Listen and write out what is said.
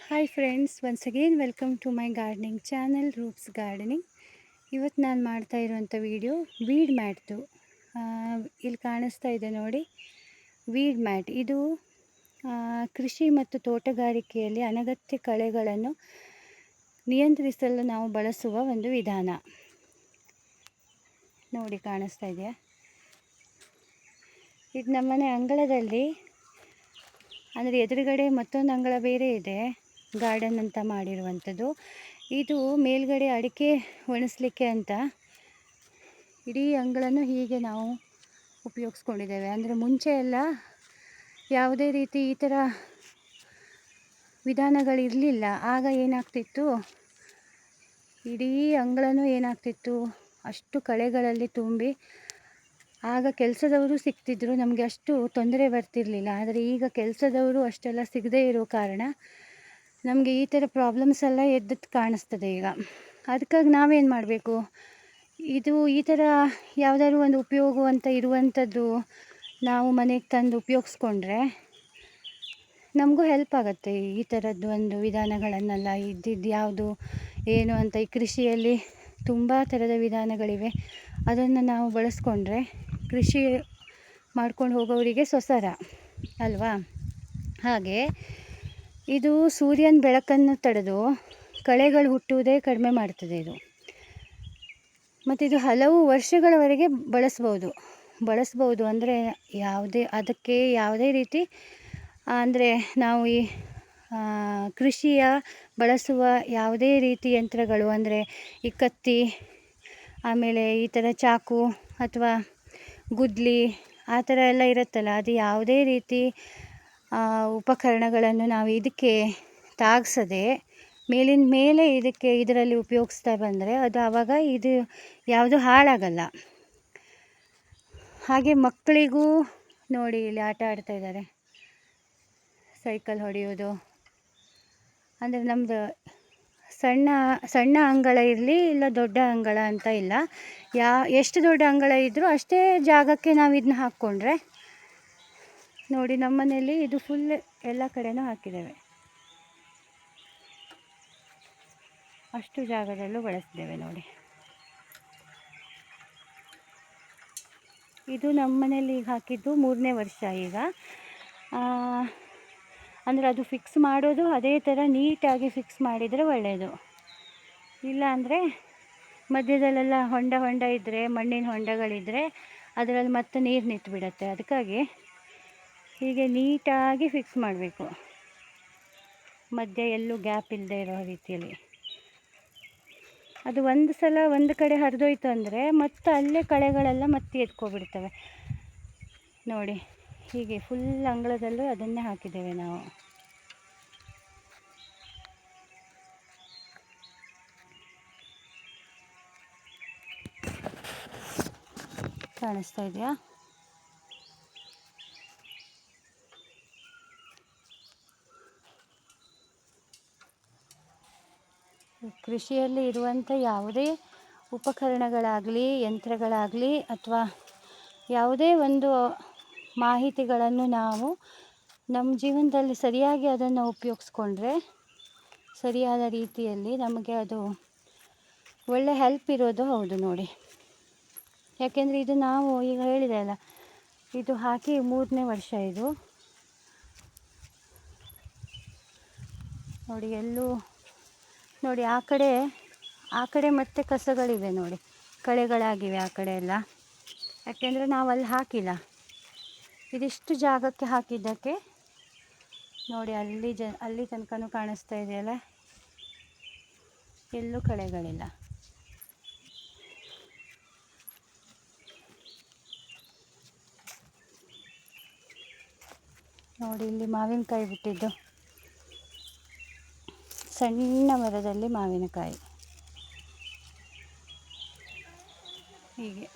Hi friends, once again welcome to my gardening channel Roops gardening. ಇವತ್ತು ನಾನು ಮಾಡ್ತಾ ಇರುವಂಥ ವಿಡಿಯೋ ವೀಡ್ ಮ್ಯಾಟ್ದು. ಇಲ್ಲಿ ಕಾಣಿಸ್ತಾ ಇದೆ ನೋಡಿ, ವೀಡ್ ಮ್ಯಾಟ್. ಇದು ಕೃಷಿ ಮತ್ತು ತೋಟಗಾರಿಕೆಯಲ್ಲಿ ಅನಗತ್ಯ ಕಳೆಗಳನ್ನು ನಿಯಂತ್ರಿಸಲು ನಾವು ಬಳಸುವ ಒಂದು ವಿಧಾನ. ನೋಡಿ, ಕಾಣಿಸ್ತಾ ಇದೆಯಾ? ಇದು ನಮ್ಮನೆ ಅಂಗಳದಲ್ಲಿ, ಅಂದರೆ ಎದುರುಗಡೆ ಮತ್ತೊಂದು ಅಂಗಳ ಬೇರೆ ಇದೆ, ಗಾರ್ಡನ್ ಅಂತ ಮಾಡಿರುವಂಥದ್ದು. ಇದು ಮೇಲ್ಗಡೆ ಅಡಿಕೆ ಒಣಸಲಿಕ್ಕೆ ಅಂತ ಇಡೀ ಅಂಗಳನ್ನು ಹೀಗೆ ನಾವು ಉಪಯೋಗಿಸ್ಕೊಂಡಿದ್ದೇವೆ. ಅಂದರೆ ಮುಂಚೆ ಎಲ್ಲ ಯಾವುದೇ ರೀತಿ ಈ ಥರ ವಿಧಾನಗಳಿರಲಿಲ್ಲ. ಆಗ ಏನಾಗ್ತಿತ್ತು, ಇಡೀ ಅಂಗಳನೂ ಏನಾಗ್ತಿತ್ತು, ಅಷ್ಟು ಕಳೆಗಳಲ್ಲಿ ತುಂಬಿ ಆಗ ಕೆಲಸದವರು ಸಿಗ್ತಿದ್ರು, ನಮಗೆ ಅಷ್ಟು ತೊಂದರೆ ಬರ್ತಿರಲಿಲ್ಲ. ಆದರೆ ಈಗ ಕೆಲಸದವರು ಅಷ್ಟೆಲ್ಲ ಸಿಗದೇ ಇರೋ ಕಾರಣ ನಮಗೆ ಈ ಥರ ಪ್ರಾಬ್ಲಮ್ಸ್ ಎಲ್ಲ ಎದ್ದು ಕಾಣಿಸ್ತದೆ ಈಗ. ಅದಕ್ಕಾಗಿ ನಾವೇನು ಮಾಡಬೇಕು, ಈ ಥರ ಯಾವುದಾದ್ರು ಒಂದು ಉಪಯೋಗ ಅಂತ ಇರುವಂಥದ್ದು ನಾವು ಮನೆಗೆ ತಂದು ಉಪಯೋಗಿಸ್ಕೊಂಡ್ರೆ ನಮಗೂ ಹೆಲ್ಪ್ ಆಗುತ್ತೆ. ಈ ಥರದ್ದು ಒಂದು ವಿಧಾನಗಳನ್ನೆಲ್ಲ ಇದ್ದಿದ್ದು ಯಾವುದು ಏನು ಅಂತ ಈ ಕೃಷಿಯಲ್ಲಿ ತುಂಬ ಥರದ ವಿಧಾನಗಳಿವೆ. ಅದನ್ನು ನಾವು ಬಳಸ್ಕೊಂಡ್ರೆ ಕೃಷಿ ಮಾಡ್ಕೊಂಡು ಹೋಗೋವರಿಗೆ ಸೊಸರ ಅಲ್ವಾ. ಹಾಗೆ ಇದು ಸೂರ್ಯನ ಬೆಳಕನ್ನು ತಡೆದು ಕಳೆಗಳು ಹುಟ್ಟುವುದೇ ಕಡಿಮೆ ಮಾಡ್ತದೆ ಇದು. ಮತ್ತು ಇದು ಹಲವು ವರ್ಷಗಳವರೆಗೆ ಬಳಸ್ಬೋದು. ಅಂದರೆ ಅದಕ್ಕೆ ಯಾವುದೇ ರೀತಿ ಅಂದರೆ ನಾವು ಈ ಕೃಷಿಯ ಬಳಸುವ ಯಾವುದೇ ರೀತಿ ಯಂತ್ರಗಳು, ಅಂದರೆ ಈ ಕತ್ತಿ, ಆಮೇಲೆ ಈ ಥರ ಚಾಕು ಅಥವಾ ಗುದ್ಲಿ ಆ ಥರ ಎಲ್ಲ ಇರುತ್ತಲ್ಲ, ಅದು ಯಾವುದೇ ರೀತಿ ಉಪಕರಣಗಳನ್ನು ನಾವು ಇದಕ್ಕೆ ತಾಗಿಸದೆ ಮೇಲಿನ ಮೇಲೆ ಇದರಲ್ಲಿ ಉಪಯೋಗಿಸ್ತಾ ಬಂದರೆ ಅದು ಆವಾಗ ಇದು ಯಾವುದು ಹಾಳಾಗಲ್ಲ. ಹಾಗೆ ಮಕ್ಕಳಿಗೂ ನೋಡಿ, ಇಲ್ಲಿ ಆಟ ಆಡ್ತಾ ಇದ್ದಾರೆ, ಸೈಕಲ್ ಹೊಡೆಯೋದು. ಅಂದರೆ ನಮ್ಮದು ಸಣ್ಣ ಅಂಗಳ ಇರಲಿ ಇಲ್ಲ ದೊಡ್ಡ ಅಂಗಳ ಅಂತ ಇಲ್ಲ, ಎಷ್ಟು ದೊಡ್ಡ ಅಂಗಳ ಇದ್ದರೂ ಅಷ್ಟೇ ಜಾಗಕ್ಕೆ ನಾವು ಇದನ್ನ ಹಾಕ್ಕೊಂಡ್ರೆ ನೋಡಿ, ನಮ್ಮ ಮನೆಯಲ್ಲಿ ಇದು ಫುಲ್ ಎಲ್ಲ ಕಡೆನೂ ಹಾಕಿದ್ದೇವೆ, ಅಷ್ಟು ಜಾಗದಲ್ಲೂ ಬಳಸಿದ್ದೇವೆ ನೋಡಿ. ಇದು ನಮ್ಮ ಮನೆಯಲ್ಲಿ ಹಾಕಿದ್ದು 3ನೇ ವರ್ಷ ಈಗ. ಅಂದರೆ ಅದು ಫಿಕ್ಸ್ ಮಾಡೋದು ಅದೇ ಥರ ನೀಟಾಗಿ ಫಿಕ್ಸ್ ಮಾಡಿದರೆ ಒಳ್ಳೆಯದು. ಇಲ್ಲ ಅಂದರೆ ಮಧ್ಯದಲ್ಲೆಲ್ಲ ಹೊಂಡ ಇದ್ದರೆ, ಮಣ್ಣಿನ ಹೊಂಡಗಳಿದ್ದರೆ ಅದರಲ್ಲಿ ಮತ್ತೆ ನೀರು ನಿಂತುಬಿಡತ್ತೆ. ಅದಕ್ಕಾಗಿ ಹೀಗೆ ನೀಟಾಗಿ ಫಿಕ್ಸ್ ಮಾಡಬೇಕು, ಮಧ್ಯೆ ಎಲ್ಲೂ ಗ್ಯಾಪ್ ಇಲ್ಲದೆ ಇರೋ ರೀತಿಯಲ್ಲಿ. ಅದು ಒಂದು ಸಲ ಒಂದು ಕಡೆ ಹರಿದೋಯ್ತು ಅಂದರೆ ಮತ್ತೆ ಅಲ್ಲೇ ಕಳೆಗಳೆಲ್ಲ ಮತ್ತೆ ಎತ್ಕೊಬಿಡ್ತವೆ ನೋಡಿ. ಹೀಗೆ ಫುಲ್ ಅಂಗಳದಲ್ಲೂ ಅದನ್ನೇ ಹಾಕಿದ್ದೇವೆ ನಾವು. ಕಾಣಿಸ್ತಾ ಇದೆಯಾ? ಕೃಷಿಯಲ್ಲಿ ಇರುವಂಥ ಯಾವುದೇ ಉಪಕರಣಗಳಾಗಲಿ, ಯಂತ್ರಗಳಾಗಲಿ, ಅಥವಾ ಯಾವುದೇ ಒಂದು ಮಾಹಿತಿಗಳನ್ನು ನಾವು ನಮ್ಮ ಜೀವನದಲ್ಲಿ ಸರಿಯಾಗಿ ಅದನ್ನು ಉಪಯೋಗಿಸ್ಕೊಂಡ್ರೆ ಸರಿಯಾದ ರೀತಿಯಲ್ಲಿ ನಮಗೆ ಅದು ಒಳ್ಳೆ ಹೆಲ್ಪ್ ಇರೋದು ಹೌದು ನೋಡಿ. ಯಾಕೆಂದರೆ ಇದು ನಾವು ಈಗ ಹೇಳಿದೆ ಅಲ್ಲ, ಇದು ಹಾಕಿ 3ನೇ ವರ್ಷ ಇದು ನೋಡಿ. ಎಲ್ಲೂ ನೋಡಿ, ಆ ಕಡೆ ಮತ್ತೆ ಕಸಗಳಿವೆ ನೋಡಿ, ಕಳೆಗಳಾಗಿವೆ ಆ ಕಡೆ ಎಲ್ಲ. ಯಾಕೆಂದರೆ ನಾವು ಅಲ್ಲಿ ಹಾಕಿಲ್ಲ, ಇದಿಷ್ಟು ಜಾಗಕ್ಕೆ ಹಾಕಿದ್ದಕ್ಕೆ ನೋಡಿ, ಅಲ್ಲಿ ತನಕನೂ ಕಾಣಿಸ್ತಾ ಇದೆಯಲ್ಲ, ಎಲ್ಲೂ ಕಳೆಗಳಿಲ್ಲ. ನೋಡಿ, ಇಲ್ಲಿ ಮಾವಿನಕಾಯಿ ಬಿಟ್ಟಿದ್ದು, ಸಣ್ಣ ಮರದಲ್ಲಿ ಮಾವಿನಕಾಯಿ ಹೀಗೆ.